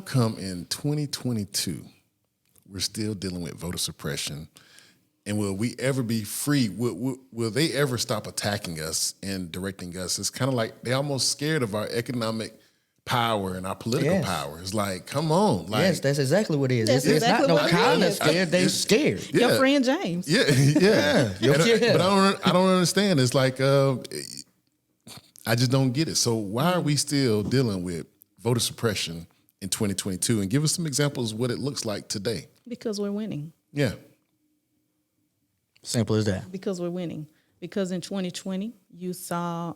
come in 2022, we're still dealing with voter suppression? And will we ever be free? Will they ever stop attacking us and directing us? It's kind of like they're almost scared of our economic power and our political power. It's like, come on. Like, yes, that's exactly what it is. That's It's exactly not what no it kind of is. scared. They scared. Yeah. Your friend James. Yeah, yeah. But I don't understand. It's like I just don't get it. So why are we still dealing with voter suppression in 2022? And give us some examples of what it looks like today. Because we're winning. Yeah. Simple as that. Because we're winning. Because in 2020, you saw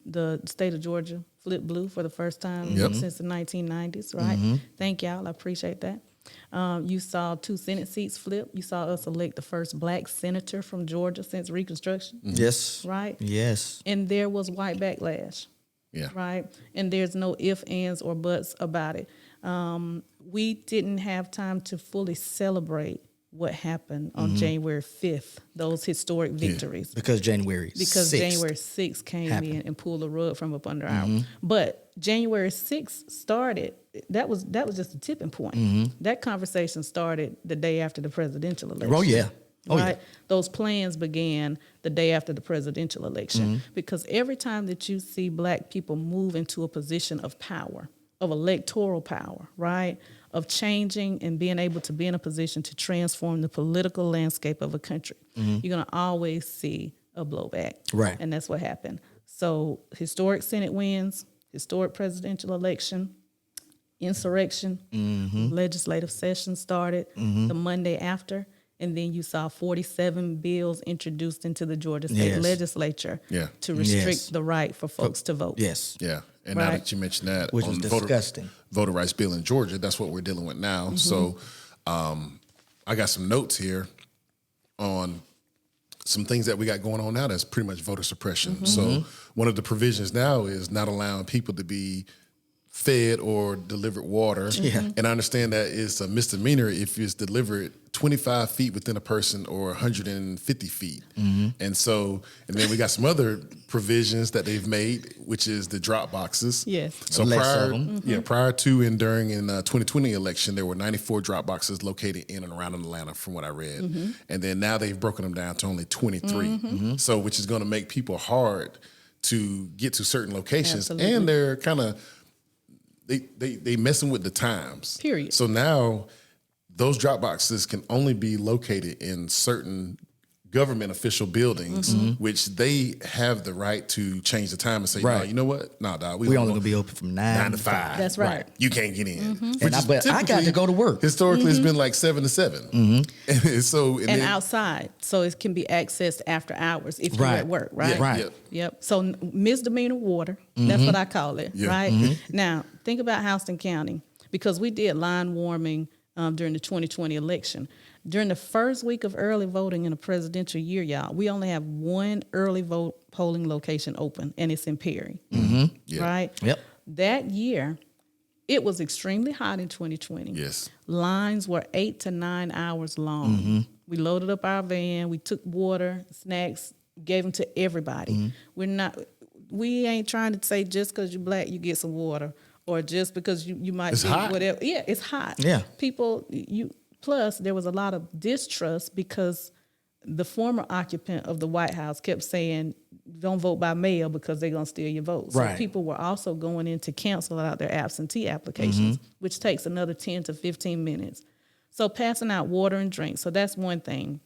the state of Georgia flip blue for the first time since the 1990s, right? Thank y'all. I appreciate that. You saw 2 Senate seats flip. You saw us elect the first black senator from Georgia since Reconstruction. Yes. Right? Yes. And there was white backlash. Yeah. Right? And there's no ifs, ands, or buts about it. We didn't have time to fully celebrate what happened on January 5th, those historic victories. Because January 6th came in and pulled the rug from up under our. But January 6th started, that was just a tipping point. That conversation started the day after the presidential election. Oh, yeah. Oh, right? yeah. Those plans began the day after the presidential election. Because every time that you see black people move into a position of power, of electoral power, right, of changing and being able to be in a position to transform the political landscape of a country, you're going to always see a blowback. Right. And that's what happened. So historic Senate wins, historic presidential election, insurrection, legislative session started the Monday after, and then you saw 47 bills introduced into the Georgia State Legislature to restrict the right for folks to vote. Yes. Yeah. And now that you mentioned that, which is disgusting. Voter rights bill in Georgia, that's what we're dealing with now. So I got some notes here on some things that we got going on now that's pretty much voter suppression. So one of the provisions now is not allowing people to be fed or delivered water. And I understand that it's a misdemeanor if it's delivered 25 feet within a person or 150 feet. And so, and then we got some other provisions that they've made, which is the drop boxes. Yes. So prior to and during in 2020 election, there were 94 drop boxes located in and around Atlanta from what I read. And then now they've broken them down to only 23. So, which is going to make people hard to get to certain locations. Absolutely. And they're kind of, they messing with the times. Period. So now those drop boxes can only be located in certain government official buildings, which they have the right to change the time and say, no, you know what? No, dog, we only gonna be open from 9 to 5. That's right. You can't get in. But I got to go to work. Historically, it's been like 7 to 7. And outside, so it can be accessed after hours if you're at work, right? Yep. So misdemeanor water, that's what I call it, right? Now, think about Houston County, because we did line warming during the 2020 election. During the first week of early voting in a presidential year, y'all, we only have one early vote polling location open, and it's in Perry, right? Yep. That year, it was extremely hot in 2020. Yes. Lines were 8 to 9 hours long. We loaded up our van. We took water, snacks, gave them to everybody. We ain't trying to say just because you're black, you get some water, or just because you might it's be hot. whatever. Yeah, it's hot. Yeah. People, plus there was a lot of distrust because the former occupant of the White House kept saying, don't vote by mail because they're going to steal your vote. So people were also going in to cancel out their absentee applications, which takes another 10 to 15 minutes. So passing out water and drinks. So that's one thing.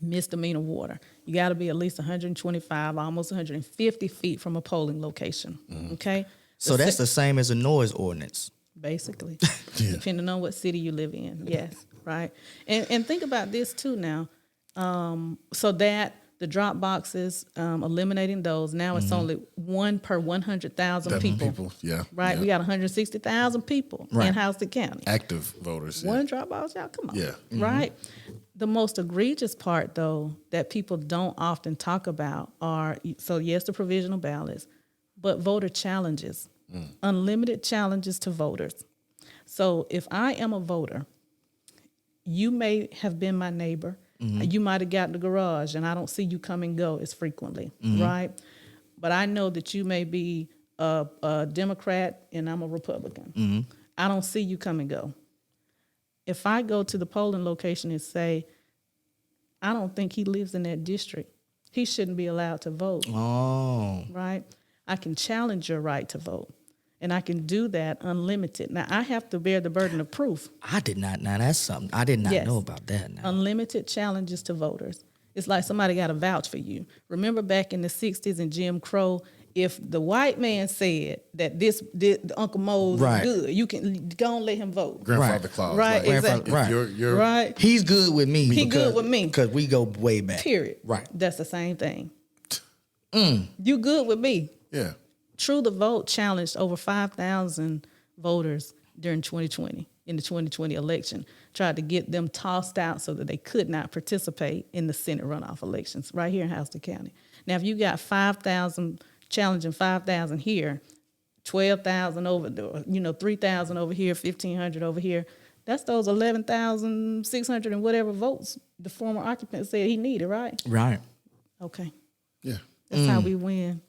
Misdemeanor water. You got to be at least 125, almost 150 feet from a polling location. Okay? So that's the same as a noise ordinance. Basically, depending on what city you live in. Yes, right. And think about this too now. So that the drop boxes, eliminating those, now it's only 1 per 100,000 people. Right? We got 160,000 people in Houston County. Active voters. One drop box, y'all, come on. Yeah. Right? The most egregious part, though, that people don't often talk about are, so yes, the provisional ballots, but voter challenges. Unlimited challenges to voters. So if I am a voter, you may have been my neighbor. You might have got in the garage and I don't see you come and go as frequently, right? But I know that you may be a Democrat and I'm a Republican. I don't see you come and go. If I go to the polling location and say, I don't think he lives in that district, he shouldn't be allowed to vote. Oh. Right? I can challenge your right to vote. And I can do that unlimited. Now, I have to bear the burden of proof. I did not. Now, that's something. I did not know about that. Now. Unlimited challenges to voters. It's like somebody got to vouch for you. Remember back in the 60s in Jim Crow, if the white man said that this Uncle Mose is good, you can go and let him vote. Grandfather clause. Right, like, exactly. Right. You're, Right. He's good with me. He good with me. Because we go way back. Period. Right. That's the same thing. You good with me. Yeah. True the Vote challenged over 5,000 voters during 2020, in the 2020 election, tried to get them tossed out so that they could not participate in the Senate runoff elections right here in Houston County. Now, if you got 5,000 challenging 5,000 here, 12,000 over there, 3,000 over here, 1,500 over here, that's those 11,600 and whatever votes the former occupant said he needed, right? Right. Okay. Yeah. That's how we win.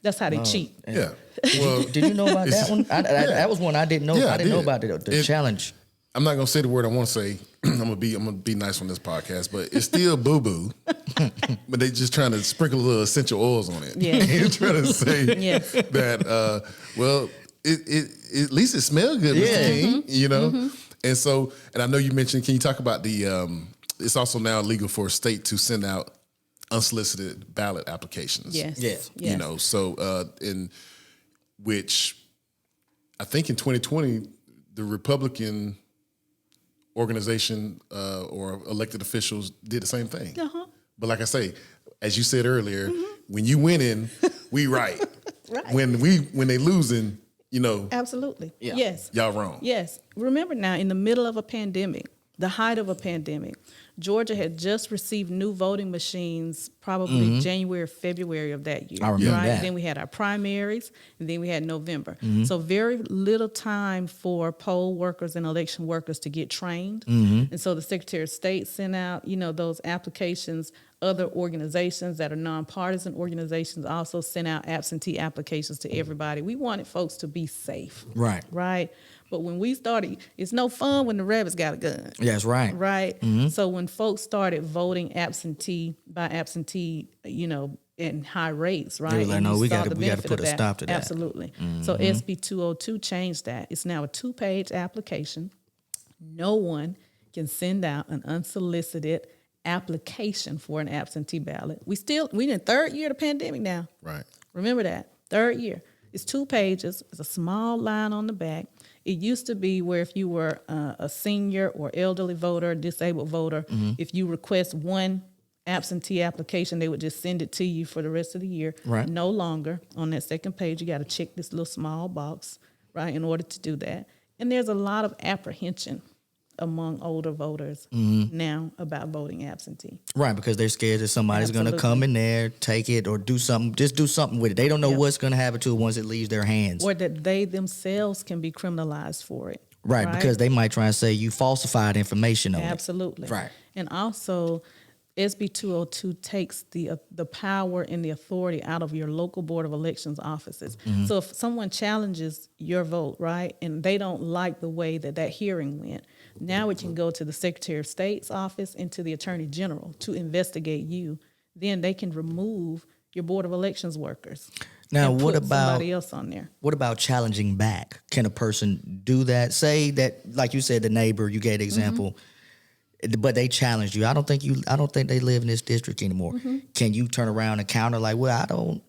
That's how they cheat. Yeah. Well, Did you know about that one? That was one I didn't know. Yeah, I didn't know did. about the challenge. I'm not gonna say the word I want to say. I'm gonna be nice on this podcast, but it's still boo boo. But they just trying to sprinkle a little essential oils on it. Yeah. They're trying to say Yes. that well, it at least it smells good, Mr. King. You know, and so I know you mentioned. Can you talk about the? It's also now illegal for a state to send out unsolicited ballot applications. Yes. Yeah. Yes. You know, so in which I think in 2020 the Republican organization or elected officials did the same thing. Uh-huh. But like I say, as you said earlier, when you winning, we right. Right. When they losing, Absolutely. Yeah. Yes. y'all wrong. Yes. Remember now, in the middle of a pandemic, the height of a pandemic, Georgia had just received new voting machines probably January, February of that year. I remember right? that. Then we had our primaries, and then we had November. So very little time for poll workers and election workers to get trained. And so the Secretary of State sent out, those applications. Other organizations that are nonpartisan organizations also sent out absentee applications to everybody. We wanted folks to be safe. Right. Right. But when we started, it's no fun when the rabbit's got a gun. That's right. Right. So when folks started voting absentee by absentee, in high rates, right? They were like, and no, you we saw gotta the put benefit a of that. stop to that. Absolutely. So SB202 changed that. It's now a 2-page application. No one can send out an unsolicited application for an absentee ballot. We in third year of the pandemic now. Right. Remember that. Third year. It's 2 pages. It's a small line on the back. It used to be where if you were a senior or elderly voter, disabled voter, if you request one absentee application, they would just send it to you for the rest of the year. Right. No longer. On that second page, you got to check this little small box, right, in order to do that. And there's a lot of apprehension among older voters now about voting absentee. Right, because they're scared that somebody's going to Absolutely. come in there, take it, or do something with it. They don't know what's going to happen to it once it leaves their hands. Or that they themselves can be criminalized for it. Right, because they might try and say you falsified information on Absolutely. it. Right. And also, SB 202 takes the power and the authority out of your local board of elections offices. So if someone challenges your vote, right, and they don't like the way that hearing went, now it can go to the Secretary of State's office and to the Attorney General to investigate you. Then they can remove your board of elections workers. Now, and what put about somebody else on there? What about challenging back? Can a person do that? Say that, like you said, the neighbor, you gave the example, but they challenged you. I don't think they live in this district anymore. Can you turn around and counter like, well,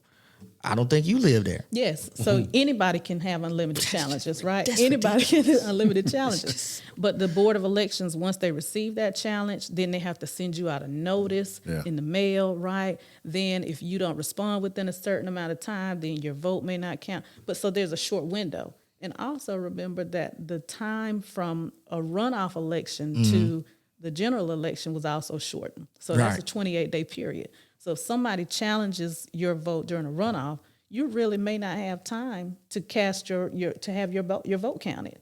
I don't think you live there. Yes. So anybody can have unlimited challenges, right? Anybody can have unlimited challenges. But the Board of Elections, once they receive that challenge, then they have to send you out a notice in the mail, right? Then if you don't respond within a certain amount of time, then your vote may not count. But so there's a short window. And also remember that the time from a runoff election to the general election was also shortened. So that's a 28-day period. So if somebody challenges your vote during a runoff, you really may not have time to cast your vote counted.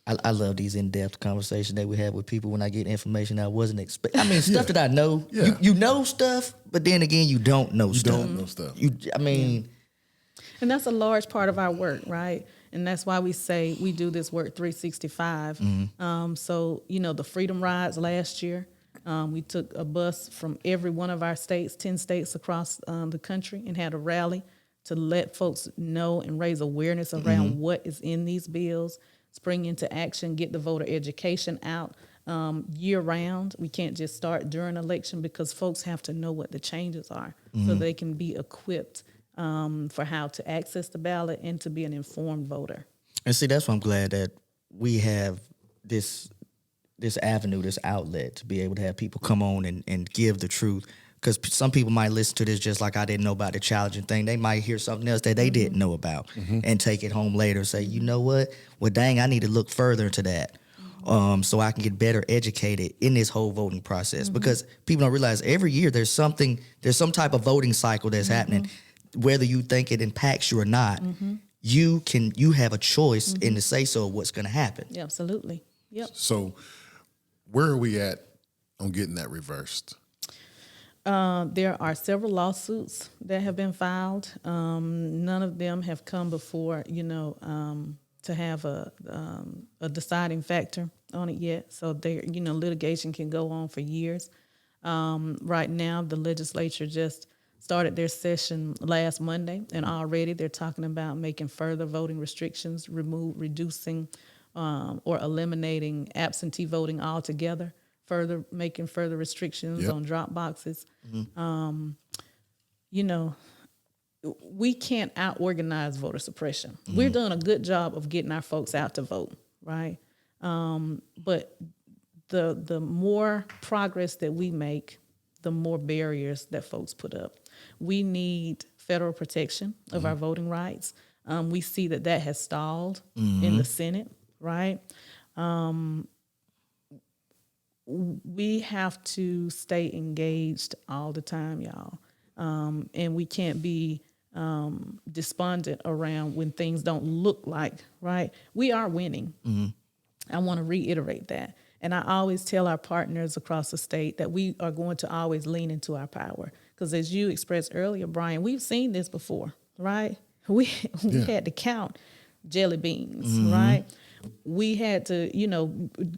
I love these in-depth conversations that we have with people when I get information I wasn't expecting. I mean, stuff that I know. Yeah. You know stuff, but then again, you don't know stuff. Don't know stuff. And that's a large part of our work, right? And that's why we say we do this work 365. So, the Freedom Rides last year, we took a bus from every one of our states, 10 states across the country, and had a rally to let folks know and raise awareness around what is in these bills, spring into action, get the voter education out year round. We can't just start during election because folks have to know what the changes are so they can be equipped for how to access the ballot and to be an informed voter. And see, that's why I'm glad that we have this avenue, this outlet to be able to have people come on and give the truth. Because some people might listen to this just like I didn't know about the challenging thing. They might hear something else that they didn't know about and take it home later and say, you know what? Well, dang, I need to look further into that so I can get better educated in this whole voting process. Because people don't realize every year there's some type of voting cycle that's happening. Whether you think it impacts you or not, you have a choice in the say-so of what's going to happen. Yeah, absolutely. Yep. So where are we at on getting that reversed? There are several lawsuits that have been filed. None of them have come before, to have a deciding factor on it yet. So there, litigation can go on for years. Right now, the legislature just started their session last Monday, and already they're talking about making further voting restrictions, reducing or eliminating absentee voting altogether. Making further restrictions on drop boxes. We can't out-organize voter suppression. We're doing a good job of getting our folks out to vote, right? But the more progress that we make, the more barriers that folks put up. We need federal protection of our voting rights. We see that has stalled in the Senate, right? We have to stay engaged all the time, y'all. And we can't be despondent around when things don't look like, right? We are winning. I want to reiterate that. And I always tell our partners across the state that we are going to always lean into our power. Because as you expressed earlier, Brian, we've seen this before, right? We had to count jelly beans, right? We had to,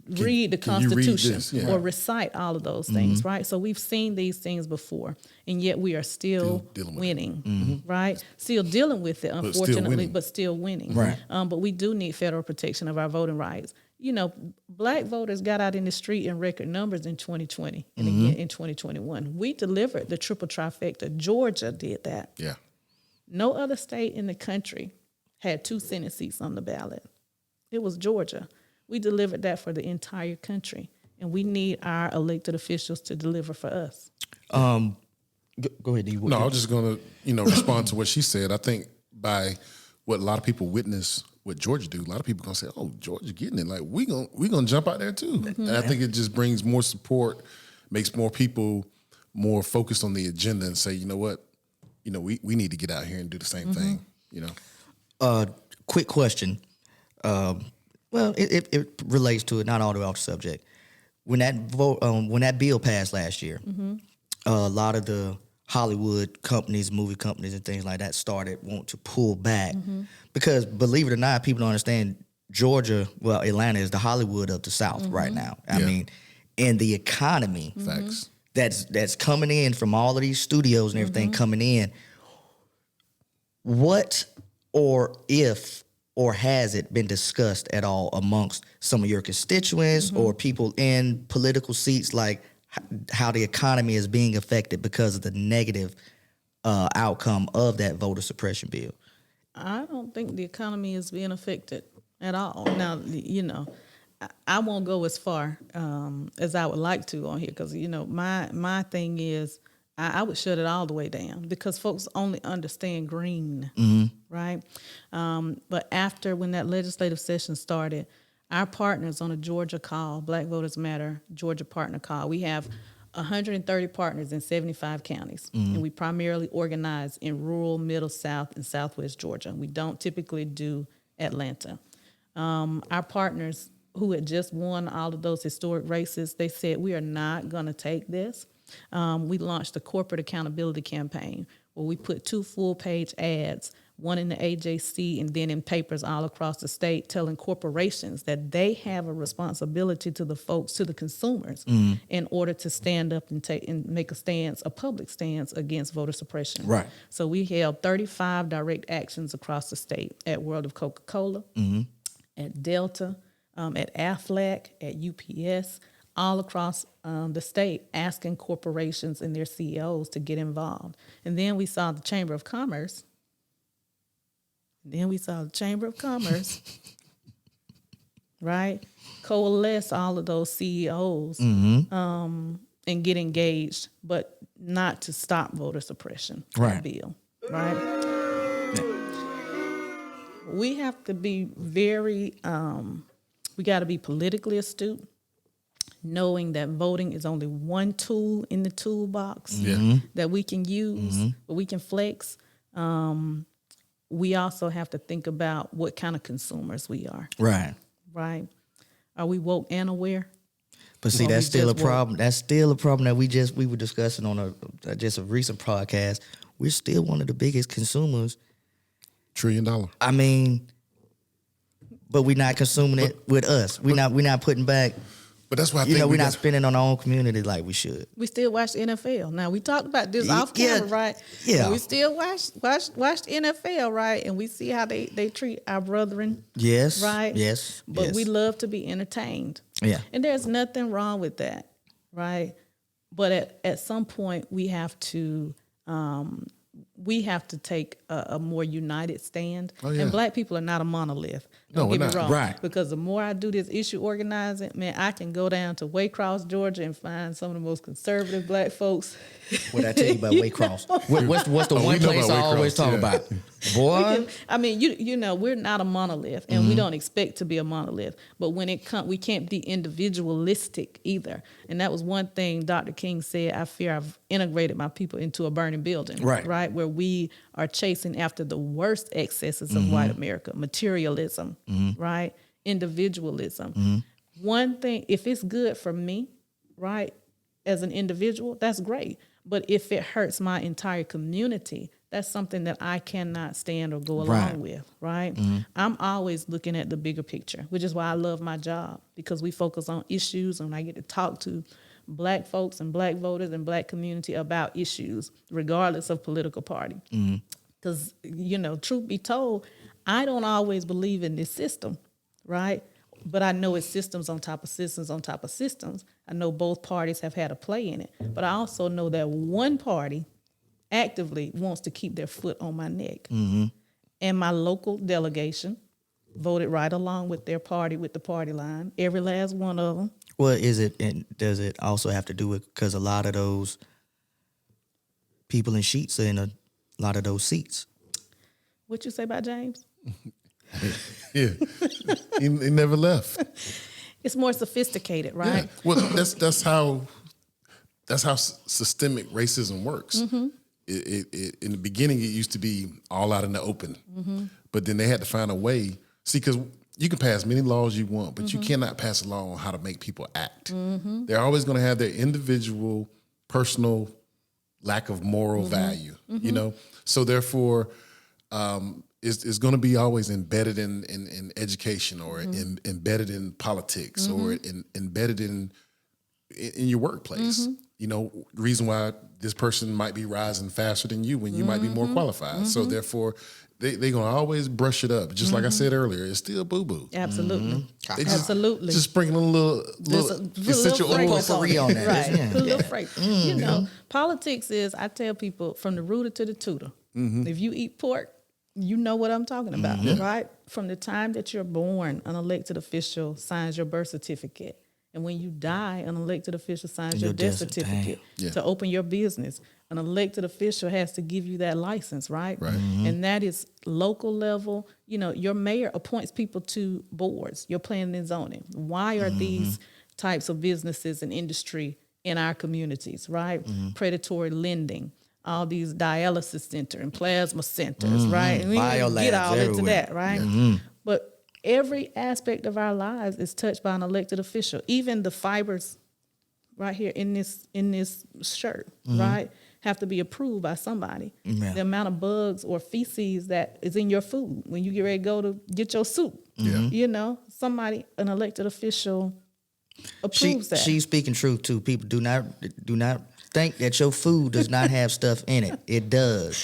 read the Constitution or recite all of those things, right? So we've seen these things before, and yet we are still winning, right? Still dealing with it, unfortunately, but still winning. Right. But we do need federal protection of our voting rights. Black voters got out in the street in record numbers in 2020 and again in 2021. We delivered the triple trifecta. Georgia did that. Yeah. No other state in the country had 2 Senate seats on the ballot. It was Georgia. We delivered that for the entire country, and we need our elected officials to deliver for us. Go ahead, D. No, I was just going to, respond to what she said. I think by what a lot of people witness what Georgia do, a lot of people going to say, "Oh, Georgia getting it. Like we gonna jump out there too." And I think it just brings more support, makes more people more focused on the agenda, and say, you know what, we need to get out here and do the same thing. Quick question. Well, it relates to it, not all the way off the subject. When that bill passed last year, a lot of the Hollywood companies, movie companies, and things like that started wanting to pull back because, believe it or not, people don't understand. Georgia, Atlanta is the Hollywood of the South right now. I mean, and the economy that's coming in from all of these studios and everything coming in. What or has it been discussed at all amongst some of your constituents or people in political seats, like how the economy is being affected because of the negative outcome of that voter suppression bill? I don't think the economy is being affected at all. Now, I won't go as far as I would like to on here because, my thing is I would shut it all the way down because folks only understand green, right? But when that legislative session started, our partners on a Georgia call, Black Voters Matter, Georgia partner call, we have 130 partners in 75 counties, and we primarily organize in rural, middle, south, and southwest Georgia. We don't typically do Atlanta. Our partners who had just won all of those historic races, they said, we are not going to take this. We launched a corporate accountability campaign where we put 2 full-page ads one in the AJC, and then in papers all across the state telling corporations that they have a responsibility to the folks, to the consumers, in order to stand up and make a public stance against voter suppression. Right. So we held 35 direct actions across the state at World of Coca-Cola, at Delta, at Aflac, at UPS, all across the state, asking corporations and their CEOs to get involved. And then we saw the Chamber of Commerce. Right, coalesce all of those CEOs and get engaged, but not to stop voter suppression bill. Right. We have to be very. We got to be politically astute, knowing that voting is only one tool in the toolbox that we can use, but we can flex. We also have to think about what kind of consumers we are. Right. Right. Are we woke and aware? But see, that's still a problem. That's still a problem that we were discussing on a recent podcast. We're still one of the biggest consumers. $1 trillion. I mean, but we're not consuming it with us. We're not putting back. But that's why I think we're not spending on our own community like we should. We still watch the NFL. Now we talked about this off camera, right? Yeah. We still watch NFL, right? And we see how they treat our brethren. Yes. Right. Yes. But we love to be entertained. Yeah. And there's nothing wrong with that, right? But at some point we have to take a more united stand. Oh, yeah. And Black people are not a monolith. Don't get me wrong. Right. Because the more I do this issue organizing, man, I can go down to Waycross, Georgia, and find some of the most conservative Black folks. What I tell you about Waycross? What's the one place I always talk about? Boy, we're not a monolith, and we don't expect to be a monolith. But when it comes, we can't be individualistic either. And that was one thing Dr. King said. I fear I've integrated my people into a burning building, right? Where we are chasing after the worst excesses of white America, materialism, right? Individualism. One thing, if it's good for me, right, as an individual, that's great. But if it hurts my entire community, that's something that I cannot stand or go along with, right? I'm always looking at the bigger picture, which is why I love my job, because we focus on issues, and I get to talk to Black folks and Black voters and Black community about issues, regardless of political party. Because, truth be told, I don't always believe in this system, right? But I know it's systems on top of systems on top of systems. I know both parties have had a play in it. But I also know that one party actively wants to keep their foot on my neck. And my local delegation voted right along with their party, with the party line, every last one of them. Well, does it also have to do with, because a lot of those people in sheets are in a lot of those seats? What you say about James? Yeah, he never left. It's more sophisticated, right? Yeah. Well, that's how systemic racism works. It in the beginning, it used to be all out in the open, but then they had to find a way. See, because you can pass many laws you want, but you cannot pass a law on how to make people act. They're always going to have their individual, personal lack of moral value. So therefore. Is going to be always embedded in education, or embedded in politics, or embedded in your workplace. The reason why this person might be rising faster than you when you might be more qualified. So therefore, they're going to always brush it up. Just like I said earlier, it's still boo-boo. Absolutely. Absolutely. Just sprinkle a little essential oil on that. Right. Yeah. Put a little fragrance. Politics is, I tell people, from the rooter to the tutor. If you eat pork, you know what I'm talking about, right? From the time that you're born, an elected official signs your birth certificate. And when you die, an elected official signs your death certificate. To open your business, an elected official has to give you that license, right? And that is local level. Your mayor appoints people to boards, your planning and zoning. Why are these types of businesses and industry in our communities, right? Predatory lending. All these dialysis centers and plasma centers, right? And we get all into that, right? But every aspect of our lives is touched by an elected official. Even the fibers right here in this shirt, right? have to be approved by somebody. Yeah. The amount of bugs or feces that is in your food when you get ready to go to get your soup. You know, somebody, an elected official approves that. She's speaking truth too. People do not think that your food does not have stuff in it. It does.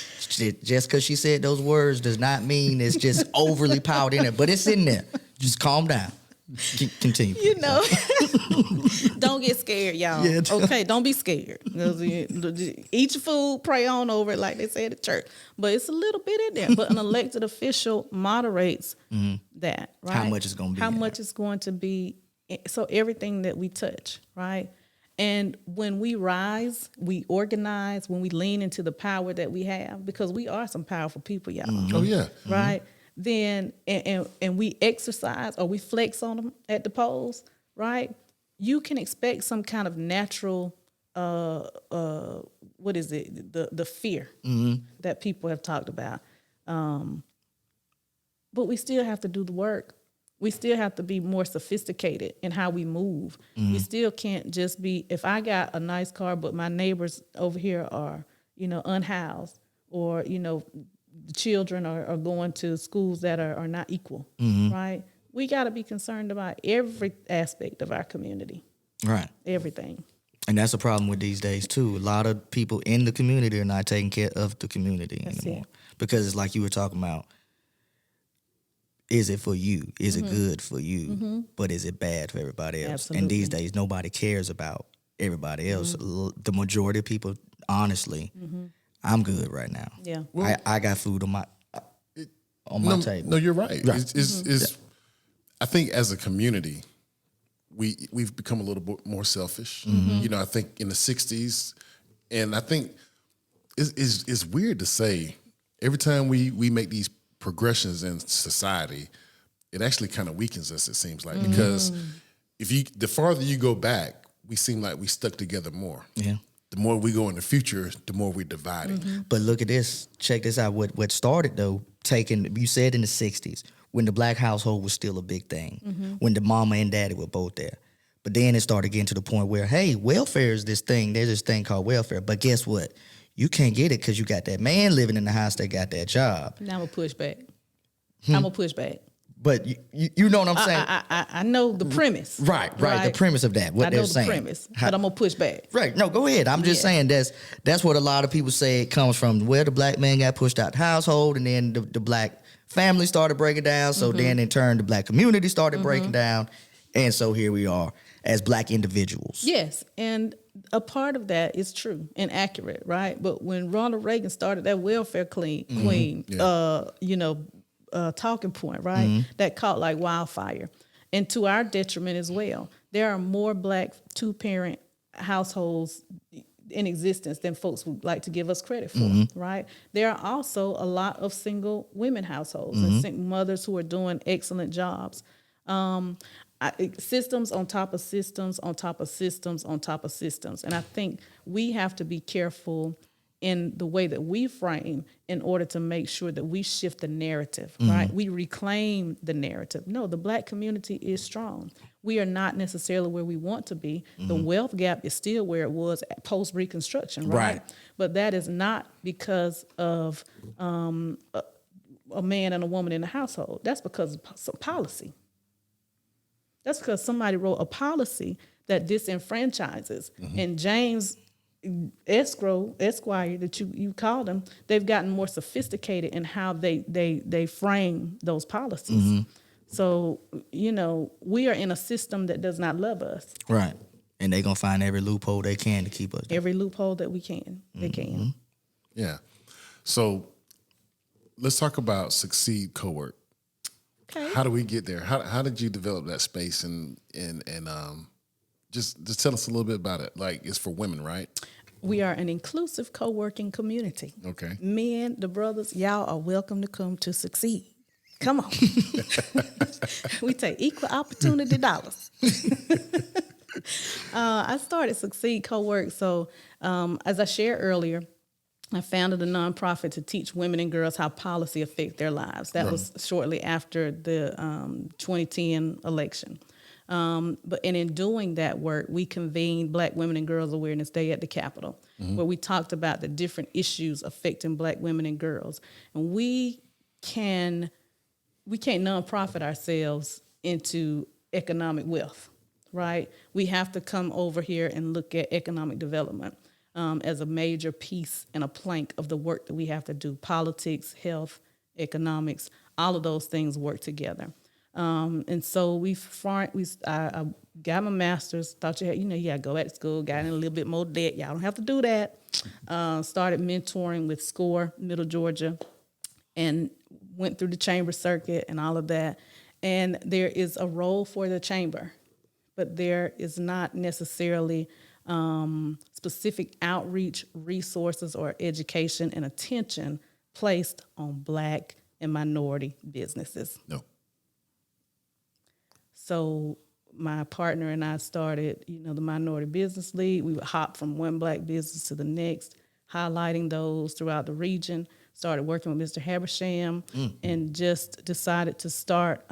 Just because she said those words does not mean it's just overly powdered in it, but it's in there. Just calm down. Continue. You know, don't get scared, y'all. Yeah. Okay, don't be scared. Eat your food, pray on over it, like they say at church. But it's a little bit in there. But an elected official moderates that, right? How much is going to be? How much is going to be? So everything that we touch, right? And when we rise, we organize, when we lean into the power that we have, because we are some powerful people, y'all. Oh, yeah. Right? Then, and we exercise or we flex on them at the polls, right? You can expect some kind of natural, what is it? The fear that people have talked about. But we still have to do the work. We still have to be more sophisticated in how we move. We still can't just be, if I got a nice car, but my neighbors over here are, you know, unhoused, or, you know, the children are going to schools that are not equal, right? We got to be concerned about every aspect of our community. Right. Everything. And that's a problem with these days too. A lot of people in the community are not taking care of the community anymore. Because it's like you were talking about, is it for you? Is it good for you? But is it bad for everybody else? Absolutely. And these days, nobody cares about everybody else. The majority of people, honestly, I'm good right now. Yeah. I got food on my table. No, you're right. Right. It's I think as a community, we've become a little bit more selfish. You know, I think in the 60s, and I think it's weird to say, every time we make these progressions in society, it actually kind of weakens us, it seems like, because the farther you go back, we seem like we stuck together more. Yeah. The more we go in the future, the more we're dividing. But look at this. Check this out. What started, though, you said in the 60s, when the black household was still a big thing, when the mama and daddy were both there. But then it started getting to the point where, hey, welfare is this thing. There's this thing called welfare. But guess what? You can't get it because you got that man living in the house that got that job. Now I'm going to push back. I'm going to push back. But you know what I'm saying? I know the premise. Right. The premise of that, what they're saying. I know the premise, but I'm going to push back. Right. No, go ahead. I'm just saying that's what a lot of people say it comes from, where the black man got pushed out the household, and then the black family started breaking down. So then in turn, the black community started breaking down. And so here we are as black individuals. Yes. And a part of that is true and accurate, right? But when Ronald Reagan started that welfare queen, talking point, right? That caught like wildfire. And to our detriment as well. There are more black two-parent households in existence than folks would like to give us credit for, right? There are also a lot of single women households and single mothers who are doing excellent jobs. Systems on top of systems on top of systems on top of systems. And I think we have to be careful in the way that we frame in order to make sure that we shift the narrative, right? We reclaim the narrative. No, the black community is strong. We are not necessarily where we want to be. The wealth gap is still where it was post-Reconstruction, right? But that is not because of a man and a woman in the household. That's because of some policy. That's because somebody wrote a policy that disenfranchises. And James Esquire, that you called them, they've gotten more sophisticated in how they frame those policies. So, we are in a system that does not love us. Right. And they're going to find every loophole they can to keep us down. Every loophole that we can, they can. Yeah. So let's talk about Succeed Cowork. Okay. How do we get there? How did you develop that space and just tell us a little bit about it? Like, it's for women, right? We are an inclusive co-working community. Okay. Men, the brothers, y'all are welcome to come to Succeed. Come on. We take equal opportunity dollars. I started Succeed Co-work. So as I shared earlier, I founded a nonprofit to teach women and girls how policy affects their lives. That was shortly after the 2010 election. But in doing that work, we convened Black Women and Girls Awareness Day at the Capitol, where we talked about the different issues affecting Black women and girls. And we can't nonprofit ourselves into economic wealth, right? We have to come over here and look at economic development as a major piece and a plank of the work that we have to do. Politics, health, economics, all of those things work together. And so I got my master's, thought you got to go back to school, got in a little bit more debt. Y'all don't have to do that. Started mentoring with SCORE, Middle Georgia, and went through the chamber circuit and all of that. And there is a role for the chamber, but there is not necessarily specific outreach, resources, or education and attention placed on Black and minority businesses. No. So my partner and I started, the Minority Business League. We would hop from one Black business to the next, highlighting those throughout the region. Started working with Mr. Habersham and just decided to start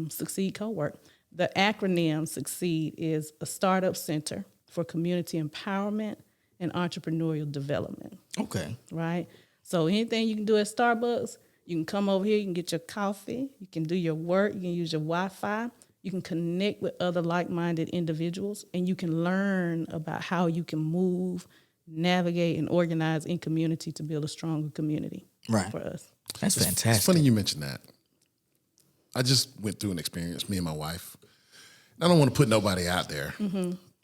Succeed Co-work. The acronym Succeed is a startup center for community empowerment and entrepreneurial development. Okay. Right? So anything you can do at Starbucks, you can come over here, you can get your coffee, you can do your work, you can use your Wi-Fi, you can connect with other like-minded individuals, and you can learn about how you can move, navigate, and organize in community to build a stronger community for us. That's fantastic. It's funny you mentioned that. I just went through an experience, me and my wife. I don't want to put nobody out there.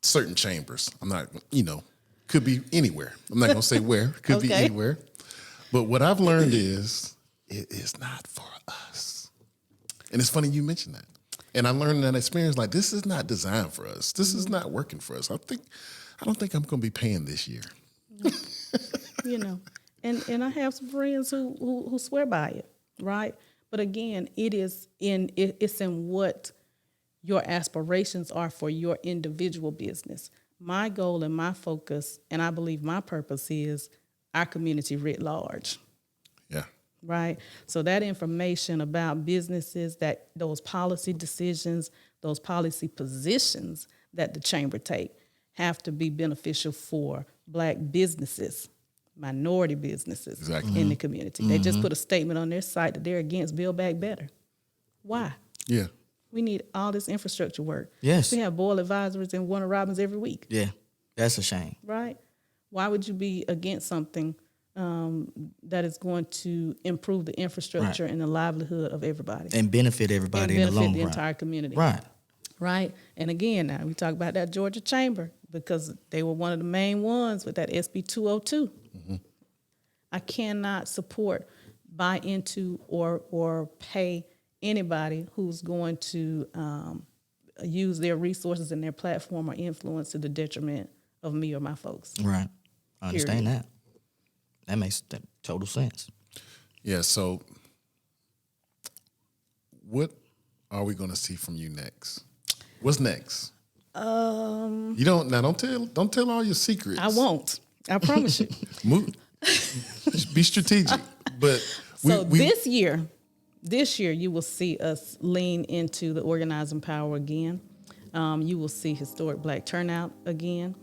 Certain chambers. I'm not, could be anywhere. I'm not going to say where. Could be anywhere. But what I've learned is it is not for us. And it's funny you mentioned that. And I learned that experience, like, this is not designed for us. This is not working for us. I don't think I'm going to be paying this year. And I have some friends who swear by it, right? But again, it's in what your aspirations are for your individual business. My goal and my focus, and I believe my purpose, is our community writ large. Yeah. Right? So that information about businesses, that those policy decisions, those policy positions that the chamber take have to be beneficial for Black businesses, minority businesses in the community. They just put a statement on their site that they're against Build Back Better. Why? Yeah. We need all this infrastructure work. Yes. We have board advisors in Warner Robins every week. Yeah, that's a shame. Right? Why would you be against something that is going to improve the infrastructure and the livelihood of everybody? And benefit everybody in the long run. Benefit the entire community. Right. Right? And again, now we talk about that Georgia Chamber because they were one of the main ones with that SB202. I cannot support, buy into, or pay anybody who's going to use their resources and their platform or influence to the detriment of me or my folks. Right. I understand that. That makes total sense. Yeah, so what are we going to see from you next? What's next? You don't tell all your secrets. I won't. I promise you. Be strategic. But this year you will see us lean into the organizing power again. You will see historic Black turnout again.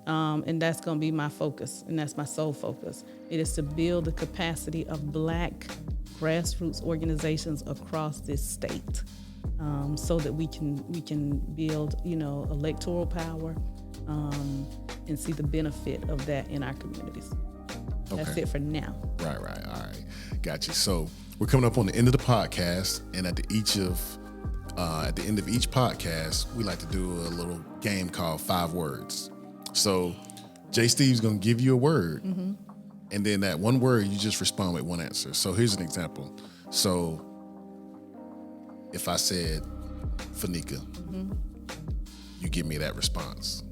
And that's going to be my focus, and that's my sole focus. It is to build the capacity of Black grassroots organizations across this state, so that we can build, electoral power, and see the benefit of that in our communities. That's it for now. Right. All right. Got you. So we're coming up on the end of the podcast, and at the end of each podcast, we like to do a little game called 5 Words. So J. Steve's going to give you a word, and then that one word, you just respond with one answer. So here's an example. So if I said Fenika, you give me that response.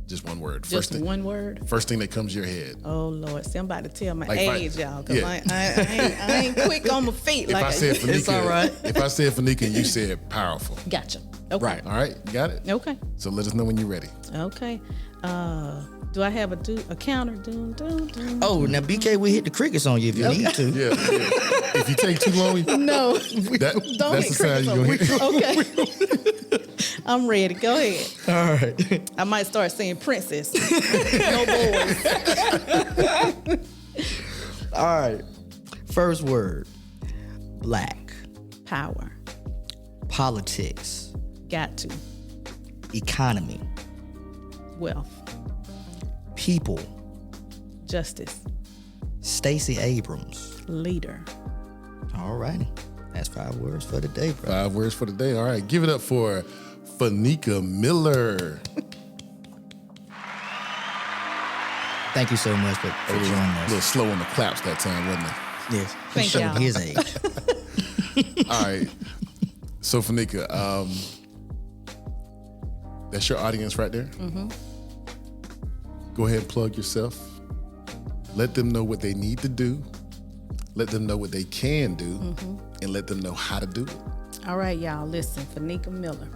Just one word. One word? First thing that comes to your head. Oh, Lord. See, I'm about to tell my Like age, y'all, because I ain't quick on my feet. If I said Fenika, it's all right. If I said Fenika and you said powerful. Gotcha. Okay. Right. All right, you got it? Okay. So let us know when you're ready. Okay. Do I have a counter? Dun, dun, dun. Oh, now BK, we hit the crickets on you if you need to. Yeah. If you take too long, No. that's the sign you're going to hit. Okay. I'm ready. Go ahead. All right. I might start saying princess. No boys. All right. First word. Black. Power. Politics. Got to. Economy. Wealth. People. Justice. Stacey Abrams. Leader. All righty. That's 5 words for the day, bro. 5 words for the day. All right. Give it up for Fenika Miller. Thank you so much for joining A little us. slow on the claps that time, wasn't it? Yes. Thank He showed y'all. his age. All right. So, Fenika, that's your audience right there. Mm-hmm. Go ahead and plug yourself. Let them know what they need to do. Let them know what they can do. Mm-hmm. And let them know how to do it. All right, y'all. Listen, Fenika Miller.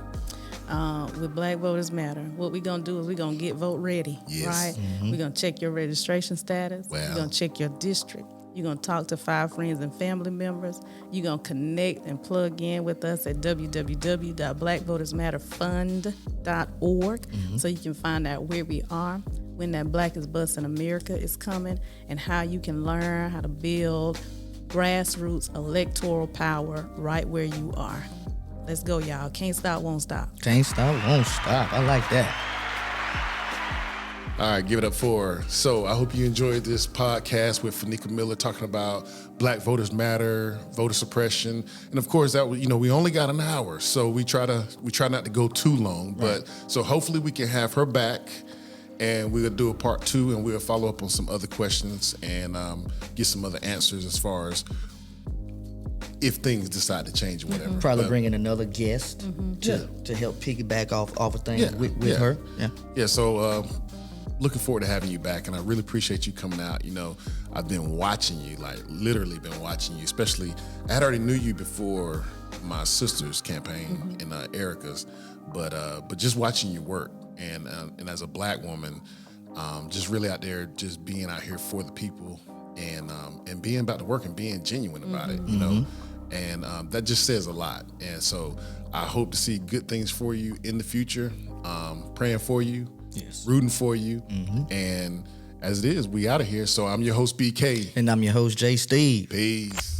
With Black Voters Matter, what we're going to do is we're going to get vote ready, Yes. right? Mm-hmm. We're going to check your registration status. Wow. We're going to check your district. You're going to talk to 5 friends and family members. You're going to connect and plug in with us at www.blackvotersmatterfund.org so you can find out where we are, when that Black is Bus in America is coming, and how you can learn how to build grassroots electoral power right where you are. Let's go, y'all. Can't stop, won't stop. Can't stop, won't stop. I like that. All right, give it up for. So I hope you enjoyed this podcast with Fenika Miller talking about Black Voters Matter, voter suppression, and of course that we only got an hour, so we try not to go too long. Right. But so hopefully we can have her back, and we'll do a part 2, and we'll follow up on some other questions and get some other answers as far as if things decide to change or whatever. Probably bringing another guest to help piggyback off of things with her. Yeah. Yeah, so looking forward to having you back, and I really appreciate you coming out. I've been watching you, like literally been watching you, especially I had already knew you before my sister's campaign and Erica's, but just watching you work and as a Black woman, just really out there, just being out here for the people and being about the work and being genuine about it, and that just says a lot. And so I hope to see good things for you in the future, praying for you, rooting for you, and as it is, we out of here. So I'm your host, BK. And I'm your host, J. Steve. Peace.